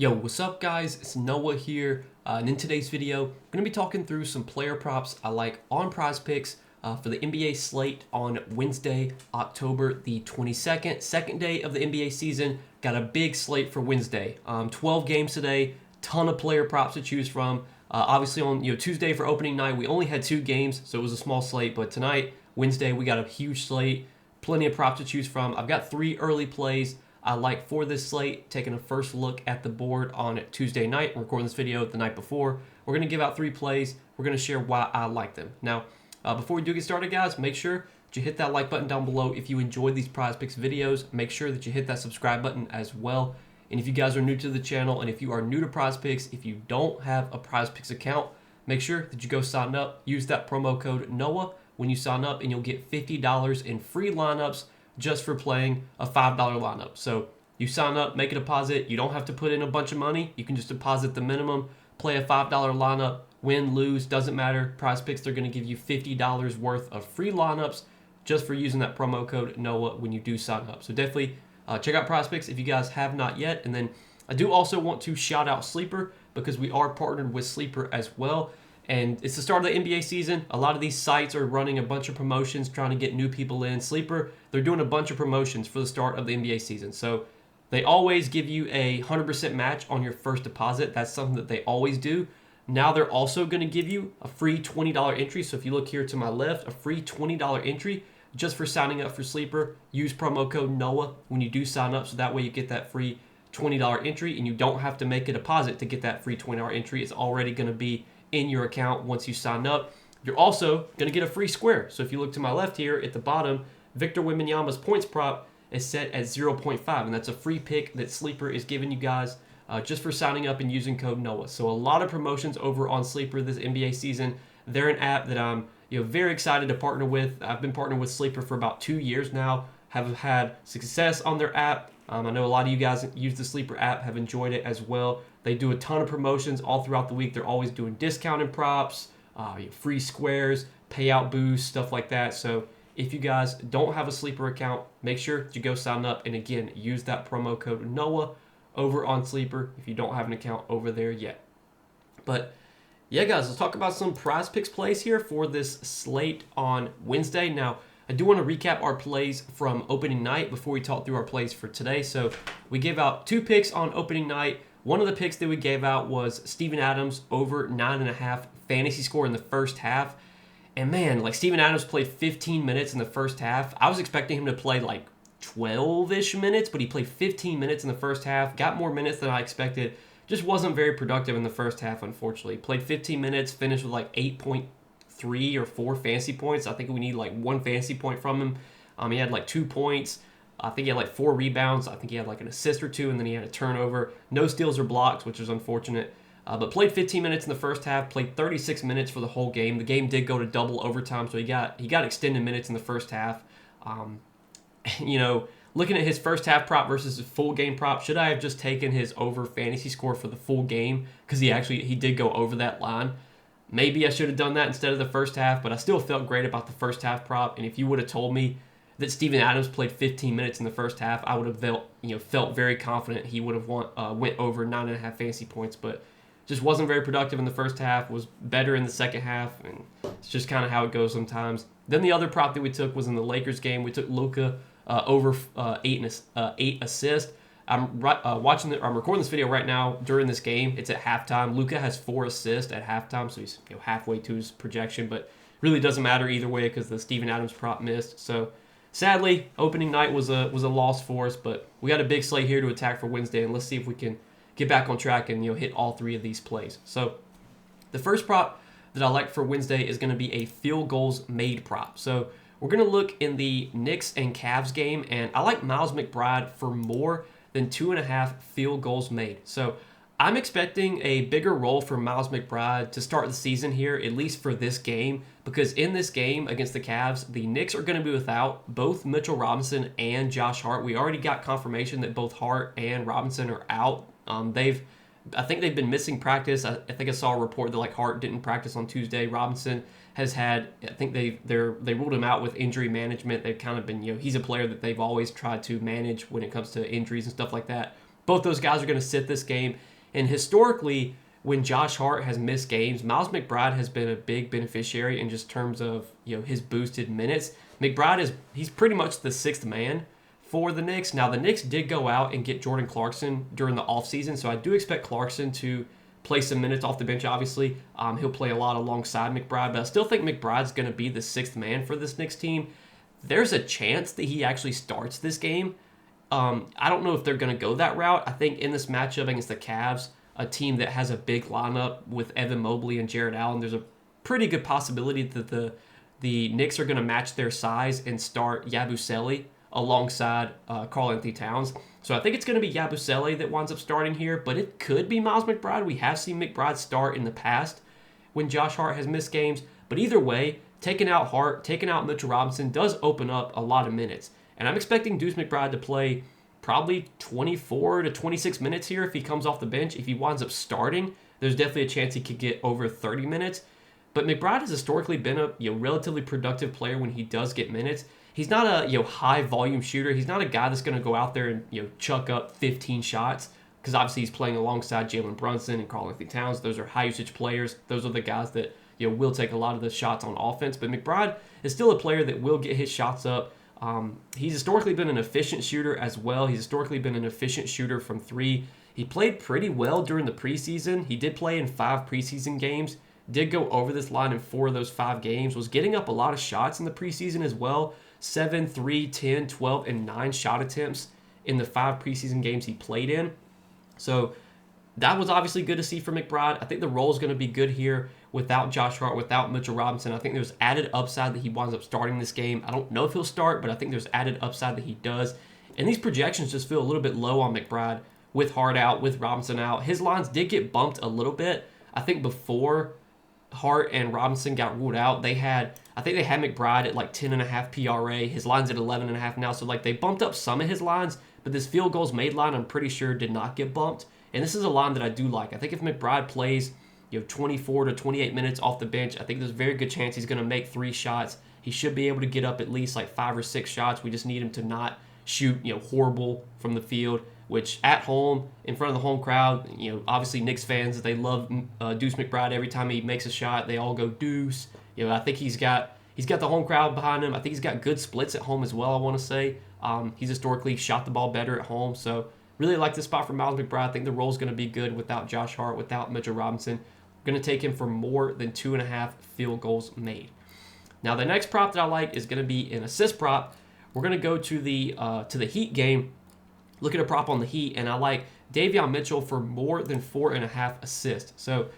Yo, what's up guys? It's Noah here, and in today's video, I'm going to be talking through some player props I like on Prizepicks for the NBA slate on Wednesday, October the 22nd, second day of the NBA season. Got a big slate for Wednesday. 12 games today, ton of player props to choose from. Obviously on Tuesday for opening night, we only had 2 games, so it was a small slate, but tonight, Wednesday, we got a huge slate, plenty of props to choose from. I've got 3 early plays I like for this slate, taking a first look at the board on Tuesday night. I'm recording this video the night before. We're going to give out 3 plays. We're going to share why I like them. Now, before we do get started, guys, make sure that you hit that like button down below if you enjoyed these Prizepicks videos. Make sure that you hit that subscribe button as well. And if you guys are new to the channel, and if you are new to Prizepicks, if you don't have a Prizepicks account, make sure that you go sign up. Use that promo code NOAH when you sign up, and you'll get $50 in free lineups just for playing a $5 lineup. So you sign up, make a deposit. You don't have to put in a bunch of money. You can just deposit the minimum, play a $5 lineup, win, lose, doesn't matter. Prizepicks, they're going to give you $50 worth of free lineups just for using that promo code NOAH when you do sign up. So definitely check out Prizepicks if you guys have not yet. And then I do also want to shout out Sleeper because we are partnered with Sleeper as well. And it's the start of the NBA season. A lot of these sites are running a bunch of promotions trying to get new people in. Sleeper, they're doing a bunch of promotions for the start of the NBA season. So they always give you a 100% match on your first deposit. That's something that they always do. Now they're also going to give you a free $20 entry. So if you look here to my left, a free $20 entry just for signing up for Sleeper. Use promo code NOAH when you do sign up. So that way you get that free $20 entry and you don't have to make a deposit to get that free $20 entry. It's already going to be in your account once you sign up. You're also going to get a free square. So if you look to my left here at the bottom, Victor Wembanyama's points prop is set at 0.5, and that's a free pick that Sleeper is giving you guys just for signing up and using code NOAH. So a lot of promotions over on Sleeper this NBA season. They're an app that I'm very excited to partner with. I've been partnering with Sleeper for about 2 years now, have had success on their app. I know a lot of you guys use the Sleeper app, have enjoyed it as well. They do a ton of promotions all throughout the week. They're always doing discounted props, free squares, payout boosts, stuff like that. So if you guys don't have a Sleeper account, make sure that you go sign up. And again, use that promo code NOAH over on Sleeper if you don't have an account over there yet. But yeah, guys, let's talk about some Prizepicks plays here for this slate on Wednesday. Now, I do want to recap our plays from opening night before we talk through our plays for today. So we gave out 2 picks on opening night. One of the picks that we gave out was Steven Adams over 9.5 fantasy score in the first half. And man, like Steven Adams played 15 minutes in the first half. I was expecting him to play like 12-ish minutes, but he played 15 minutes in the first half. Got more minutes than I expected. Just wasn't very productive in the first half, unfortunately. Played 15 minutes, finished with like 8.3 or 4 fantasy points. I think we need like 1 fantasy point from him. He had like 2 points. I think he had like 4 rebounds. I think he had like an assist or 2, and then he had a turnover. No steals or blocks, which is unfortunate. But played 15 minutes in the first half. Played 36 minutes for the whole game. The game did go to double overtime, so he got extended minutes in the first half. Looking at his first half prop versus his full game prop, should I have just taken his over fantasy score for the full game? Because he did go over that line. Maybe I should have done that instead of the first half, but I still felt great about the first half prop. And if you would have told me that Steven Adams played 15 minutes in the first half, I would have felt very confident he would have went over 9.5 fantasy points, but just wasn't very productive in the first half, was better in the second half, and it's just kind of how it goes sometimes. Then the other prop that we took was in the Lakers game. We took Luka over 8 assists. I'm recording this video right now during this game. It's at halftime. Luka has 4 assists at halftime, so he's halfway to his projection, but really doesn't matter either way because the Steven Adams prop missed. So sadly, opening night was a loss for us, but we got a big slate here to attack for Wednesday, and let's see if we can get back on track and hit all 3 of these plays. So the first prop that I like for Wednesday is going to be a field goals made prop. So we're going to look in the Knicks and Cavs game, and I like Miles McBride for more than 2.5 field goals made. So I'm expecting a bigger role for Miles McBride to start the season here, at least for this game, because in this game against the Cavs, the Knicks are going to be without both Mitchell Robinson and Josh Hart. We already got confirmation that both Hart and Robinson are out. I think they've been missing practice. I think I saw a report that like Hart didn't practice on Tuesday. Robinson has had, I think they ruled him out with injury management. They've kind of been, he's a player that they've always tried to manage when it comes to injuries and stuff like that. both those guys are going to sit this game. And historically, when Josh Hart has missed games, Miles McBride has been a big beneficiary in just terms of his boosted minutes. He's pretty much the sixth man for the Knicks. Now, the Knicks did go out and get Jordan Clarkson during the offseason, so I do expect Clarkson to play some minutes off the bench, obviously. He'll play a lot alongside McBride, but I still think McBride's going to be the sixth man for this Knicks team. There's a chance that he actually starts this game. I don't know if they're going to go that route. I think in this matchup against the Cavs, a team that has a big lineup with Evan Mobley and Jarrett Allen, there's a pretty good possibility that the Knicks are going to match their size and start Yabusele alongside Karl-Anthony Towns. So I think it's going to be Yabusele that winds up starting here, but it could be Miles McBride. We have seen McBride start in the past when Josh Hart has missed games. But either way, taking out Hart, taking out Mitchell Robinson does open up a lot of minutes. And I'm expecting Deuce McBride to play probably 24 to 26 minutes here if he comes off the bench. If he winds up starting, there's definitely a chance he could get over 30 minutes. But McBride has historically been a relatively productive player when he does get minutes. He's not a high volume shooter. He's not a guy that's going to go out there and chuck up 15 shots, because obviously he's playing alongside Jalen Brunson and Karl-Anthony Towns. Those are high usage players. Those are the guys that will take a lot of the shots on offense. But McBride is still a player that will get his shots up. He's historically been an efficient shooter as well. He's historically been an efficient shooter from three. He played pretty well during the preseason. He did play in 5 preseason games. Did go over this line in 4 of those 5 games. Was getting up a lot of shots in the preseason as well. 7, 3, 10, 12, and 9 shot attempts in the 5 preseason games he played in. So that was obviously good to see for McBride. I think the role is going to be good here without Josh Hart, without Mitchell Robinson. I think there's added upside that he winds up starting this game. I don't know if he'll start, but I think there's added upside that he does. And these projections just feel a little bit low on McBride with Hart out, with Robinson out. His lines did get bumped a little bit. I think before Hart and Robinson got ruled out, I think they had McBride at like 10.5 PRA. His line's at 11.5 now. So they bumped up some of his lines, but this field goals made line, I'm pretty sure, did not get bumped. And this is a line that I do like. I think if McBride plays 24 to 28 minutes off the bench, I think there's a very good chance he's going to make 3 shots. He should be able to get up at least like 5 or 6 shots. We just need him to not shoot horrible from the field, which at home, in front of the home crowd, obviously Knicks fans, they love Deuce McBride. Every time he makes a shot, they all go Deuce. I think he's got the home crowd behind him. I think he's got good splits at home as well, I want to say. He's historically shot the ball better at home. So really like this spot for Miles McBride. I think the role is going to be good without Josh Hart, without Mitchell Robinson. I'm going to take him for more than 2.5 field goals made. Now the next prop that I like is going to be an assist prop. We're going to go to the Heat game. Look at a prop on the Heat, and I like Davion Mitchell for more than 4.5 assists. So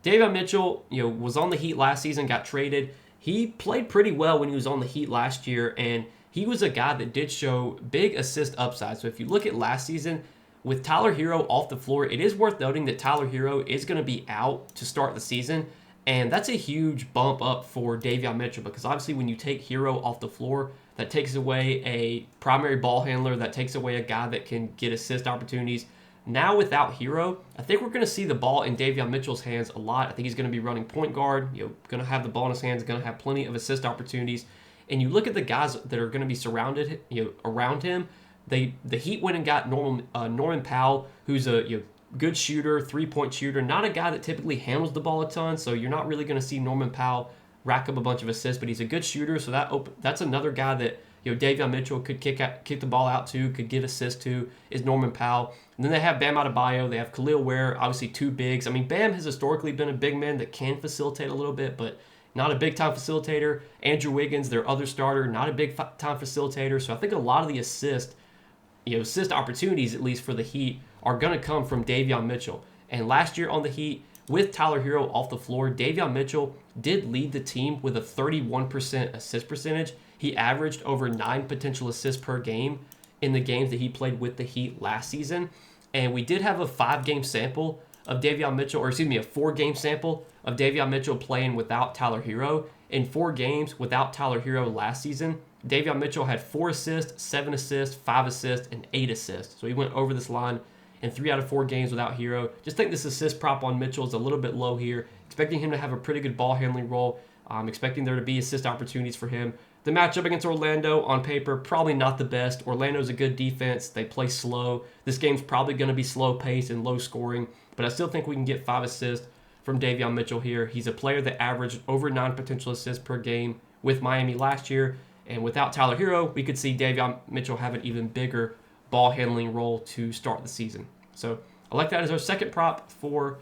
Davion Mitchell, was on the Heat last season, got traded. He played pretty well when he was on the Heat last year, and he was a guy that did show big assist upside. So if you look at last season, with Tyler Herro off the floor, it is worth noting that Tyler Herro is going to be out to start the season, and that's a huge bump up for Davion Mitchell, because obviously when you take Herro off the floor, that takes away a primary ball handler, that takes away a guy that can get assist opportunities. Now without Herro, I think we're going to see the ball in Davion Mitchell's hands a lot. I think he's going to be running point guard, going to have the ball in his hands, going to have plenty of assist opportunities. And you look at the guys that are going to be surrounded, around him. The Heat went and got Norman Powell, who's a good shooter, 3-point shooter, not a guy that typically handles the ball a ton. So you're not really going to see Norman Powell rack up a bunch of assists, but he's a good shooter. So that's another guy that Davion Mitchell could kick the ball out to, could get assists to, is Norman Powell. And then they have Bam Adebayo, they have Khalil Ware, obviously 2 bigs. I mean, Bam has historically been a big man that can facilitate a little bit, but not a big-time facilitator. Andrew Wiggins, their other starter, not a big-time facilitator. So I think a lot of the assist opportunities, at least for the Heat, are going to come from Davion Mitchell. And last year on the Heat, with Tyler Herro off the floor, Davion Mitchell did lead the team with a 31% assist percentage. He averaged over 9 potential assists per game in the games that he played with the Heat last season. And we did have a 5-game sample of Davion Mitchell, or excuse me, a 4-game sample of Davion Mitchell playing without Tyler Herro. In 4 games without Tyler Herro last season, Davion Mitchell had 4 assists, 7 assists, 5 assists, and 8 assists. So he went over this line in 3 out of 4 games without Herro. Just think this assist prop on Mitchell is a little bit low here. Expecting him to have a pretty good ball handling role. Expecting there to be assist opportunities for him. The matchup against Orlando, on paper, probably not the best. Orlando's a good defense. They play slow. This game's probably going to be slow-paced and low-scoring, but I still think we can get 5 assists from Davion Mitchell here. He's a player that averaged over 9 potential assists per game with Miami last year, and without Tyler Hero, we could see Davion Mitchell have an even bigger ball-handling role to start the season. So I like that as our second prop for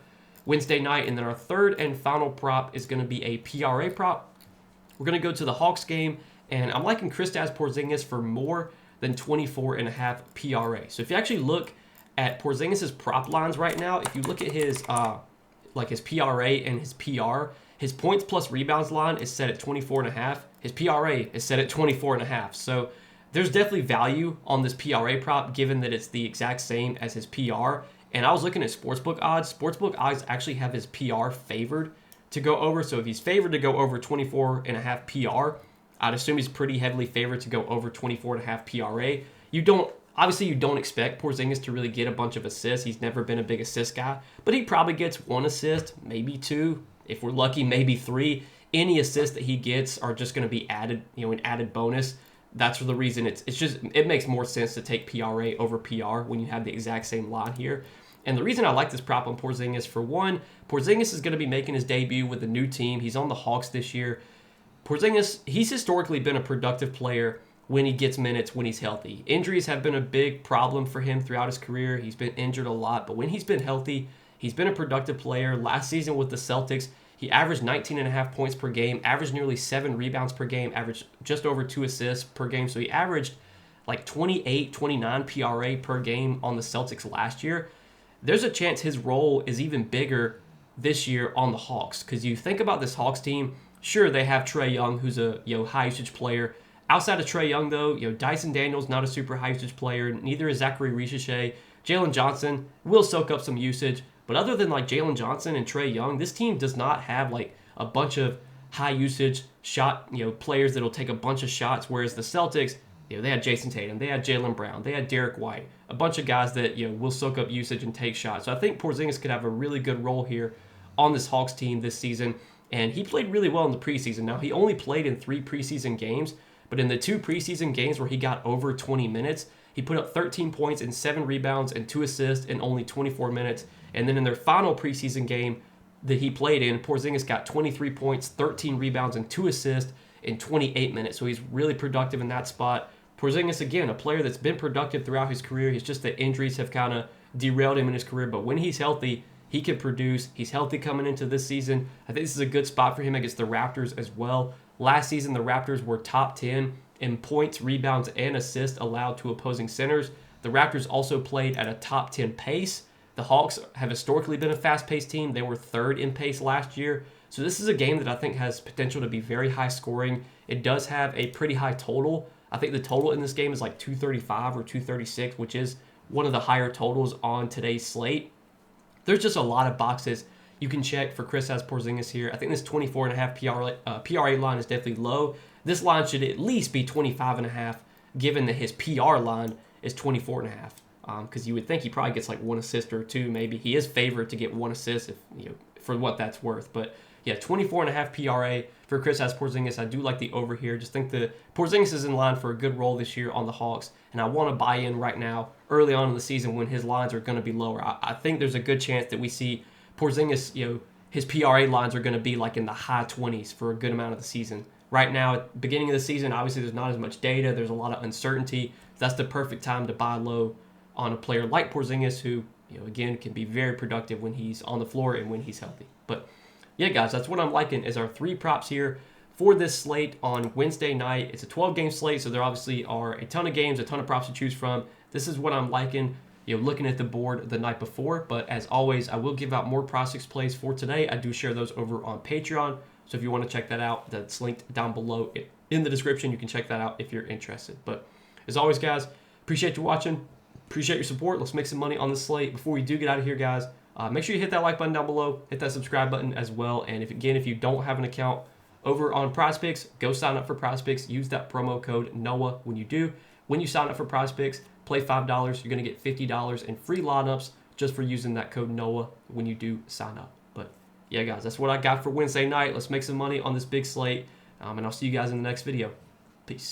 Wednesday night, and then our third and final prop is going to be a PRA prop. We're going to go to the Hawks game, and I'm liking Kristaps Porzingis for more than 24.5 PRA. So if you actually look at Porzingis' prop lines right now, if you look at his his PRA and his PR, his points plus rebounds line is set at 24.5. His PRA is set at 24.5. So there's definitely value on this PRA prop given that it's the exact same as his PR. And I was looking at sportsbook odds. Sportsbook odds actually have his PR favored to go over. So if he's favored to go over 24.5 PR, I'd assume he's pretty heavily favored to go over 24.5 PRA. You don't expect Porzingis to really get a bunch of assists. He's never been a big assist guy, but he probably gets 1 assist, maybe 2. If we're lucky, maybe 3. Any assists that he gets are just going to be added, an added bonus. That's for the reason it makes more sense to take PRA over PR when you have the exact same line here. And the reason I like this prop on Porzingis, for one, Porzingis is going to be making his debut with a new team. He's on the Hawks this year. Porzingis, he's historically been a productive player when he gets minutes, when he's healthy. Injuries have been a big problem for him throughout his career. He's been injured a lot, but when he's been healthy, he's been a productive player. Last season with the Celtics, he averaged 19.5 points per game, averaged nearly 7 rebounds per game, averaged just over 2 assists per game. So he averaged like 28, 29 PRA per game on the Celtics last year. There's a chance his role is even bigger this year on the Hawks, because you think about this Hawks team, sure, they have Trae Young, who's a high usage player. Outside of Trae Young, though, Dyson Daniels not a super high usage player. Neither is Zachary Richichet. Jalen Johnson will soak up some usage, but other than like Jalen Johnson and Trae Young, this team does not have like a bunch of high usage shot players that'll take a bunch of shots. Whereas the Celtics, they had Jason Tatum, they had Jaylen Brown, they had Derek White, a bunch of guys that will soak up usage and take shots. So I think Porzingis could have a really good role here on this Hawks team this season. And he played really well in the preseason. Now, he only played in 3 preseason games, but in the 2 preseason games where he got over 20 minutes, he put up 13 points and 7 rebounds and 2 assists in only 24 minutes. And then in their final preseason game that he played in, Porzingis got 23 points, 13 rebounds, and 2 assists in 28 minutes. So he's really productive in that spot. Porzingis, again, a player that's been productive throughout his career. It's just that injuries have kind of derailed him in his career. But when he's healthy, he can produce. He's healthy coming into this season. I think this is a good spot for him against the Raptors as well. Last season, the Raptors were top 10 in points, rebounds, and assists allowed to opposing centers. The Raptors also played at a top 10 pace. The Hawks have historically been a fast-paced team. They were 3rd in pace last year. So this is a game that I think has potential to be very high scoring. It does have a pretty high total. I think the total in this game is like 235 or 236, which is one of the higher totals on today's slate. There's just a lot of boxes you can check for Kristaps Porzingis here. I think this 24.5 PRA line is definitely low. This line should at least be 25.5, given that his PR line is 24.5. Because you would think he probably gets like 1 assist or 2, maybe. He is favored to get 1 assist if for what that's worth. But yeah, 24.5 PRA for Kristaps Porzingis. I do like the over here. Just think the Porzingis is in line for a good role this year on the Hawks, and I want to buy in right now early on in the season when his lines are going to be lower. I think there's a good chance that we see Porzingis, his PRA lines are going to be like in the high 20s for a good amount of the season. Right now, at the beginning of the season, obviously there's not as much data. There's a lot of uncertainty. That's the perfect time to buy low on a player like Porzingis who, again, can be very productive when he's on the floor and when he's healthy. But yeah, guys, that's what I'm liking is our 3 props here for this slate on Wednesday night. It's a 12-game slate, so there obviously are a ton of games, a ton of props to choose from. This is what I'm liking, looking at the board the night before. But as always, I will give out more Prizepicks plays for today. I do share those over on Patreon. So if you want to check that out, that's linked down below in the description. You can check that out if you're interested. But as always, guys, appreciate you watching. Appreciate your support. Let's make some money on the slate. Before we do get out of here, guys, make sure you hit that like button down below. Hit that subscribe button as well. And if you don't have an account over on Prizepicks, go sign up for Prizepicks. Use that promo code NOAH when you do. When you sign up for Prizepicks, play $5. You're going to get $50 in free lineups just for using that code NOAH when you do sign up. But yeah, guys, that's what I got for Wednesday night. Let's make some money on this big slate. And I'll see you guys in the next video. Peace.